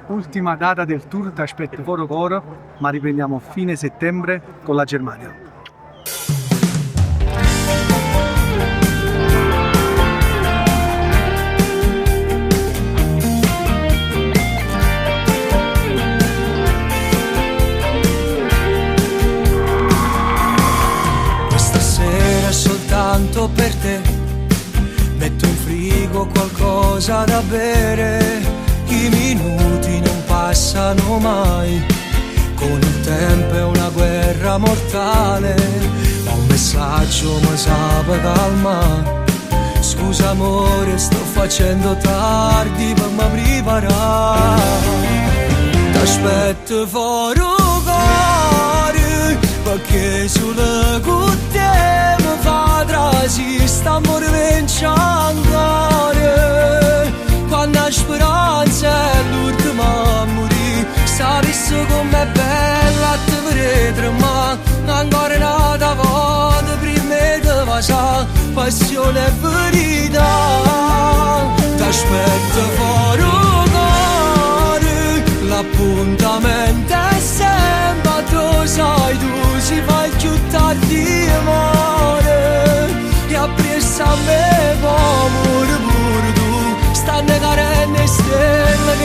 Ultima data del tour, ti aspetto coro coro, ma riprendiamo fine settembre con la Germania. Questa sera è soltanto per te, metto in frigo qualcosa da bere. I minuti non passano mai, con il tempo è una guerra mortale. Ma un messaggio mi sa per calma. Scusa amore, sto facendo tardi per mi preparare. T'aspetto fuori cuore, perché solo con te mi fa trasista, amore vinciangare. Quando la speranza è l'ultima a morire, sapessi com'è bella te vedere, ma ancora nata volta prima di passare, passione e verità. T'aspetto fuori cuore, l'appuntamento è sempre, tu sai, tu si fa più tardi amore, e appresso a me come pure tu. Stanno carenne stelle